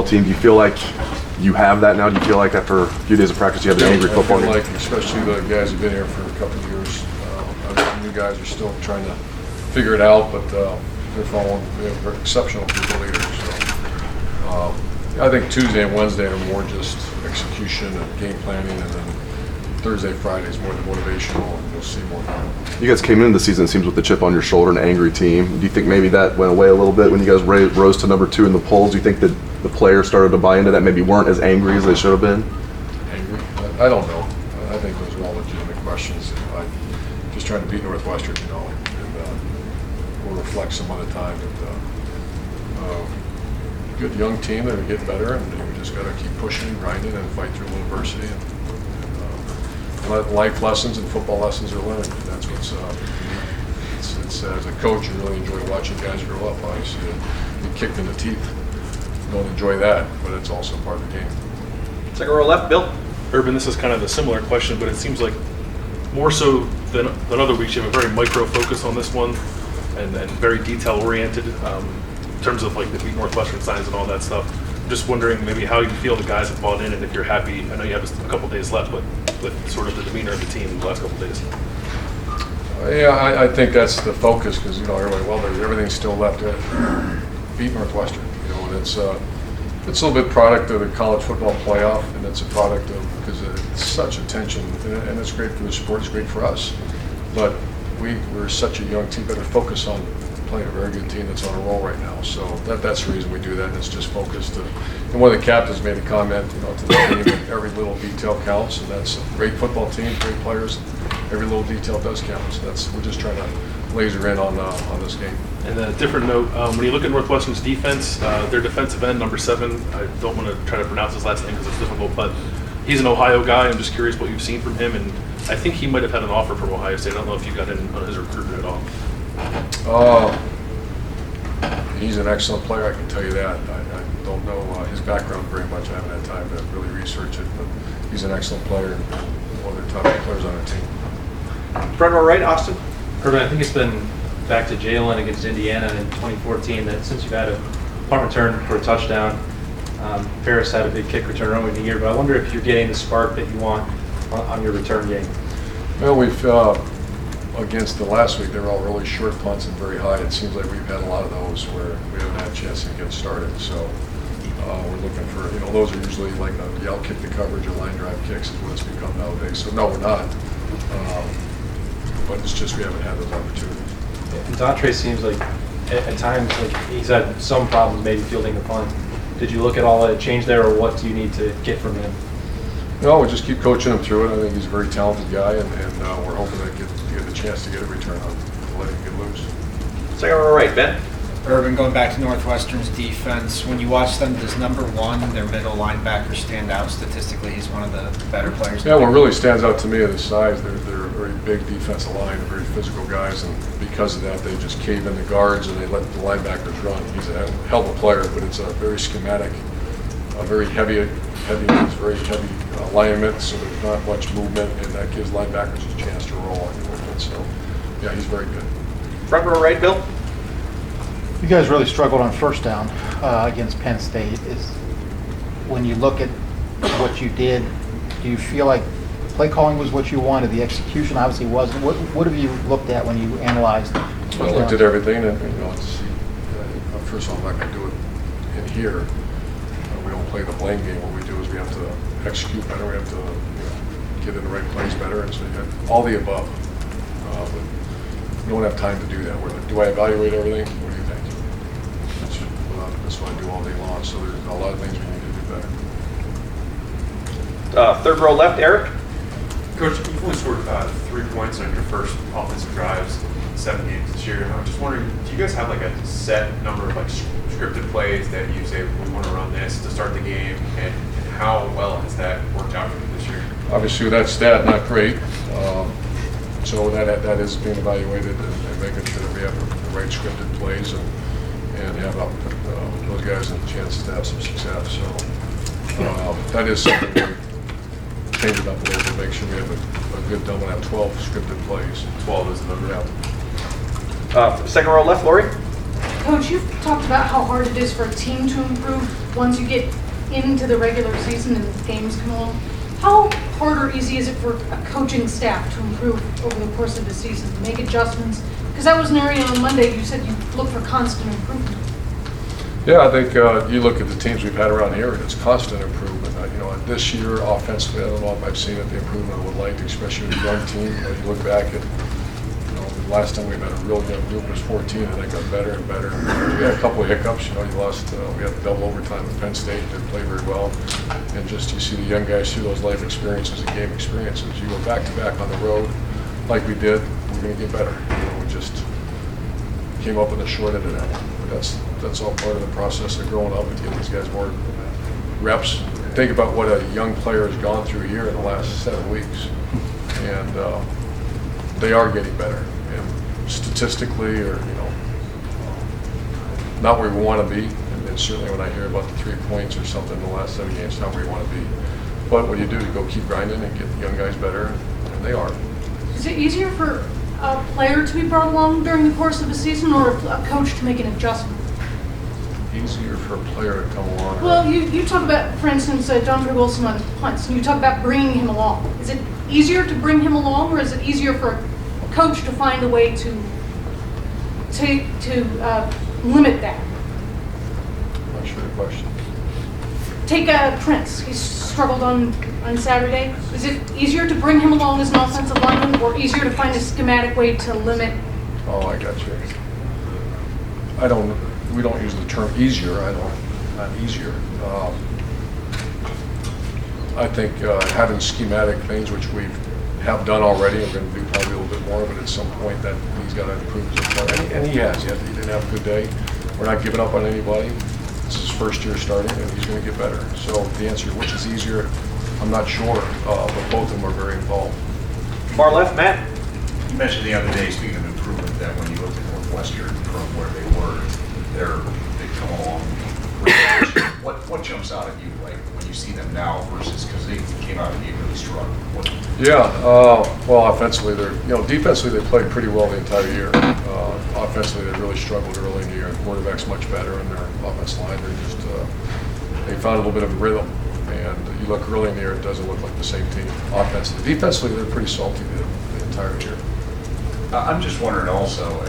team. Do you feel like you have that now? Do you feel like after a few days of practice you have an angry football team? Like, especially the guys who've been here for a couple of years. New guys are still trying to figure it out, but they're following. We have exceptional people leaders. So I think Tuesday and Wednesday are more just execution and game planning, and then Thursday, Friday is more the motivational, and you'll see more. You guys came into the season, it seems, with the chip on your shoulder, an angry team. Do you think maybe that went away a little bit when you guys rose to number 2 in the polls? Do you think that the players started to buy into that, maybe weren't as angry as they should have been? Angry? I don't know. I think those are all legitimate questions. I'm just trying to beat Northwestern, and we'll reflect some other time. Good young team that are getting better, and we just got to keep pushing and grinding and fight through adversity. Life lessons and football lessons are learned. That's what's it's as a coach, you really enjoy watching guys grow up. Obviously, get kicked in the teeth. Don't enjoy that, but it's also part of the game. Second row left, Bill. Urban, this is kind of a similar question, but it seems like more so than other weeks, you have a very micro focus on this one and very detail oriented in terms of like the Beat Northwestern signs and all that stuff. I'm just wondering maybe how you feel the guys have bought in and if you're happy. I know you have a couple days left, but with sort of the demeanor of the team the last couple days. Yeah, I think that's the focus because everything's still left at Beat Northwestern. And it's a little bit product of the college football playoff, and it's a product of because it's such attention, and it's great for the sport. It's great for us, but we're such a young team. Better focus on playing a very good team that's on a roll right now. So that's the reason we do that, and it's just focused. And one of the captains made a comment, to the team that every little detail counts, and that's a great football team, great players. Every little detail does count. So we're just trying to laser in on this game. And a different note, when you look at Northwestern's defense, their defensive end, number 7, I don't want to try to pronounce his last name because it's difficult, but he's an Ohio guy. I'm just curious what you've seen from him, and I think he might have had an offer from Ohio State. I don't know if you got in on his recruitment at all. He's an excellent player, I can tell you that. I don't know his background very much. I haven't had time to really research it, but he's an excellent player and one of the top players on our team. Front row right, Austin. Urban, I think it's been back to Jalen against Indiana in 2014 that since you've had a punt return for a touchdown, Ferris had a big kick return early in the year, but I wonder if you're getting the spark that you want on your return game. Well, we've against the last week, they were all really short punts and very high. It seems like we've had a lot of those where we haven't had a chance to get started. So we're looking for, those are usually like the out kick the coverage or line drive kicks is what it's become nowadays. So no, we're not. But it's just we haven't had those opportunities. And Dontre seems like at times like he's had some problems maybe fielding the punt. Did you look at all that change there, or what do you need to get from him? No, we just keep coaching him through it. I think he's a very talented guy, and we're hoping to get the chance to get a return on to let him get loose. Second row right, Ben. Urban, going back to Northwestern's defense, when you watch them, does number 1, their middle linebacker, stand out statistically? He's one of the better players. Yeah, what really stands out to me is the size. They're a very big defensive line, they're very physical guys, and because of that, they just cave in the guards and they let the linebackers run. He's a hell of a player, but it's a very schematic, a very heavy, very heavy alignment, so there's not much movement, and that gives linebackers a chance to roll on movement. So, yeah, he's very good. Front row right, Bill. You guys really struggled on first down against Penn State. When you look at what you did, do you feel like play calling was what you wanted? The execution obviously wasn't. What have you looked at when you analyzed? I looked at everything, and first of all, I'm not going to do it in here. We don't play the blame game. What we do is we have to execute better. We have to get in the right place better, and so all the above. But we don't have time to do that. Do I evaluate everything? What do you think? That's what I do all day long. So there's a lot of things we need to do better. Third row left, Eric. Coach, you've only scored 3 points on your first offensive drives, 7 games this year. I'm just wondering, do you guys have like a set number of like scripted plays that you say we want to run this to start the game, and how well has that worked out for you this year? Obviously, that stat not great. So that is being evaluated and making sure that we have the right scripted plays and have those guys a chance to have some success. So that is something we change it up a little bit, make sure we have a good double, have 12 scripted plays. 12 is the number. Yeah. Second row left, Lori. Coach, you've talked about how hard it is for a team to improve once you get into the regular season and games come along. How hard or easy is it for a coaching staff to improve over the course of the season, to make adjustments? Because that was an area on Monday, you said you look for constant improvement. Yeah, I think you look at the teams we've had around here, and it's constant improvement. This year, offensively, I don't know if I've seen it, the improvement I would like, especially with a young team. You look back at, the last time we had a real young group was 14, and they got better and better. We had a couple of hiccups. You lost, we had double overtime at Penn State, didn't play very well. And just you see the young guys through those life experiences and game experiences. You go back to back on the road, like we did, we're going to get better. We just came up with a short end of that one. But that's all part of the process of growing up and getting these guys more reps. Think about what a young player has gone through here in the last 7 weeks, and they are getting better. And statistically, or not where we want to be. And certainly when I hear about the 3 points or something in the last 7 games, not where you want to be. But what do? You go keep grinding and get the young guys better, and they are. Is it easier for a player to be brought along during the course of the season, or a coach to make an adjustment? Easier for a player to come along. Well, you talk about, for instance, Dante Wilson on punts, and you talk about bringing him along. Is it easier to bring him along, or is it easier for a coach to find a way to limit that? I'm not sure the question. Take Prince. He struggled on Saturday. Is it easier to bring him along as an offensive lineman, or easier to find a schematic way to limit? Oh, I got you. We don't use the term easier. Not easier. I think having schematic things, which we have done already, we're going to do probably a little bit more, but at some point that he's got to improve his play. And he has. He didn't have a good day. We're not giving up on anybody. It's his first year starting, and he's going to get better. So the answer, which is easier, I'm not sure, but both of them are very involved. Far left, Matt. You mentioned the other day, speaking of improvement, that when you looked at Northwestern from where they were, they've come along. What jumps out at you, like when you see them now versus, because they came out of the gate really strong? Well, offensively, defensively they played pretty well the entire year. Offensively, they really struggled early in the year. The quarterback's much better, and their offensive line, they found a little bit of a rhythm. And you look early in the year, it doesn't look like the same team. Offensively, defensively, they're pretty salty the entire year. I'm just wondering also,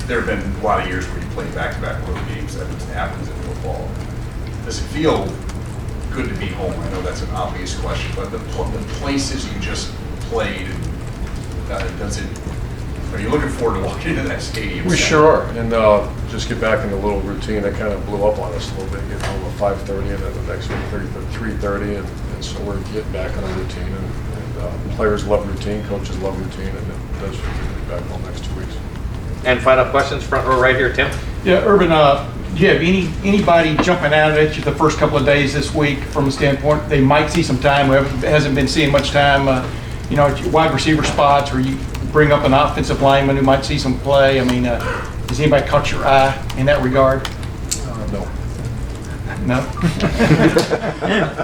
there have been a lot of years where you play back-to-back road games. That happens in football. Does it feel good to be home? I know that's an obvious question, but the places you just played, are you looking forward to walking into that stadium? We sure are, and just get back in the little routine that kind of blew up on us a little bit. Get home at 5:30, and then the next week 3:30, and so we're getting back on a routine. And players love routine, coaches love routine, and it does feel good to be back home next 2 weeks. And final questions, front row right here, Tim. Yeah, Urban, do you have anybody jumping out at you the first couple of days this week from a standpoint they might see some time, who hasn't been seeing much time, at your wide receiver spots, or you bring up an offensive lineman who might see some play? I mean, has anybody caught your eye in that regard? No. No?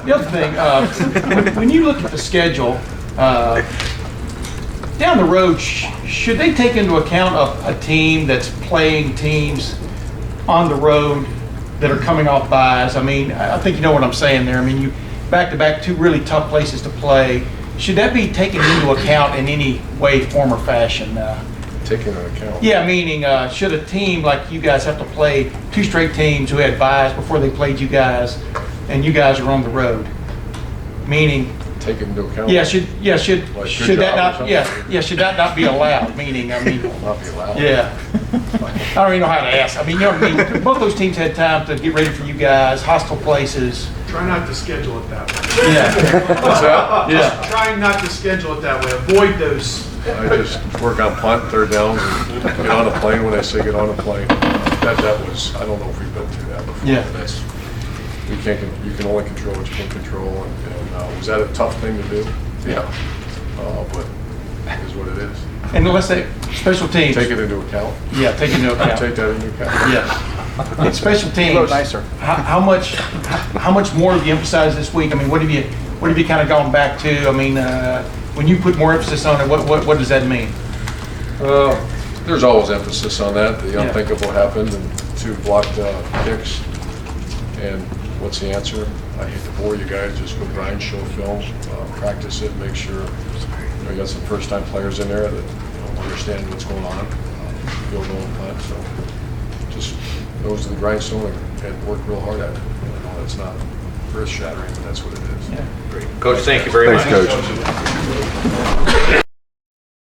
The other thing, when you look at the schedule, down the road, should they take into account a team that's playing teams on the road that are coming off byes? I mean, I think you know what I'm saying there. I mean, you back-to-back 2 really tough places to play. Should that be taken into account in any way, form, or fashion? Taken into account? Yeah, meaning should a team like you guys have to play 2 straight teams who had byes before they played you guys, and you guys are on the road? Meaning, take it into account. should that not be allowed? Meaning, I mean, not be allowed. Yeah. I don't even know how to ask. I mean, you know what I mean? Both those teams had time to get ready for you guys, hostile places. Try not to schedule it that way. Yeah. What's that? Yeah. Trying not to schedule it that way. Avoid those. I just work on punt, third downs, and get on a plane when I say get on a plane. That was, I don't know if we've been through that before. Yeah. You can only control what you can control, and was that a tough thing to do? Yeah. But it is what it is. And let's say special teams. Take it into account. Yeah, take it into account. Take that into account. Yeah. In special teams, A little nicer. how much more have you emphasized this week? I mean, what have you kind of gone back to? I mean, when you put more emphasis on it, what does that mean? there's always emphasis on that. The Yeah. unthinkable happened and 2 blocked kicks. And what's the answer? I hate to bore you guys, just go grind, show film, practice it, make sure you got some first-time players in there that understand what's going on, field goal and punt. So just goes to the grindstone and work real hard at it. I know it's not earth-shattering, but that's what it is. Yeah. Coach, thank you very much. Thanks, Coach.